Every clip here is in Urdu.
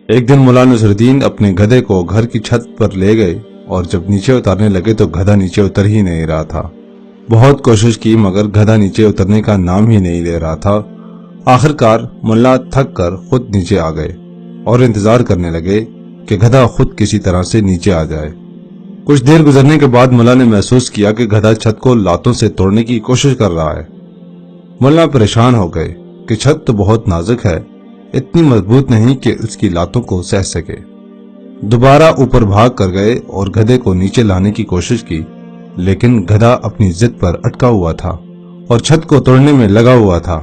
ایک دن ملا نصرالدین اپنے گدھے کو گھر کی چھت پر لے گئے اور جب نیچے اتارنے لگے تو گدھا نیچے اتر ہی نہیں رہا تھا۔ بہت کوشش کی مگر گدھا نیچے اترنے کا نام ہی نہیں لے رہا تھا۔ آخرکار ملا تھک کر خود نیچے آ گئے اور انتظار کرنے لگے کہ گدھا خود کسی طرح سے نیچے آ جائے۔ کچھ دیر گزرنے کے بعد ملا نے محسوس کیا کہ گدھا چھت کو لاتوں سے توڑنے کی کوشش کر رہا ہے۔ ملا پریشان ہو گئے کہ چھت تو بہت نازک ہے، اتنی مضبوط نہیں کہ اس کی لاتوں کو سہ سکے۔ دوبارہ اوپر بھاگ کر گئے اور گدھے کو نیچے لانے کی کوشش کی، لیکن گدھا اپنی ضد پر اٹکا ہوا تھا اور چھت کو توڑنے میں لگا ہوا تھا۔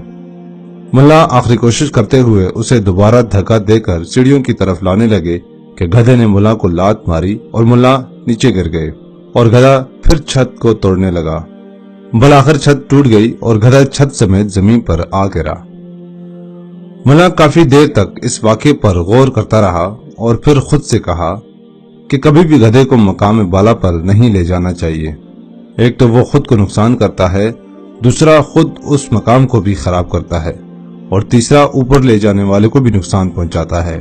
ملا آخری کوشش کرتے ہوئے اسے دوبارہ دھکا دے کر سیڑھیوں کی طرف لانے لگے کہ گدھے نے ملا کو لات ماری اور ملا نیچے گر گئے اور گدھا پھر چھت کو توڑنے لگا۔ بالآخر چھت ٹوٹ گئی اور گدھا چھت سمیت زمین پر آ گرا۔ ملا کافی دیر تک اس واقعے پر غور کرتا رہا اور پھر خود سے کہا کہ کبھی بھی گدھے کو مقام بالا پر نہیں لے جانا چاہیے۔ ایک تو وہ خود کو نقصان کرتا ہے، دوسرا خود اس مقام کو بھی خراب کرتا ہے اور تیسرا اوپر لے جانے والے کو بھی نقصان پہنچاتا ہے۔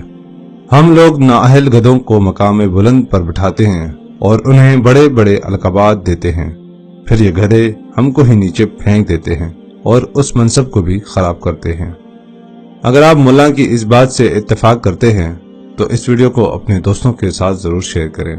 ہم لوگ نااہل گدھوں کو مقام بلند پر بٹھاتے ہیں اور انہیں بڑے بڑے القابات دیتے ہیں، پھر یہ گدھے ہم کو ہی نیچے پھینک دیتے ہیں اور اس منصب کو بھی خراب کرتے ہیں۔ اگر آپ ملا کی اس بات سے اتفاق کرتے ہیں تو اس ویڈیو کو اپنے دوستوں کے ساتھ ضرور شیئر کریں۔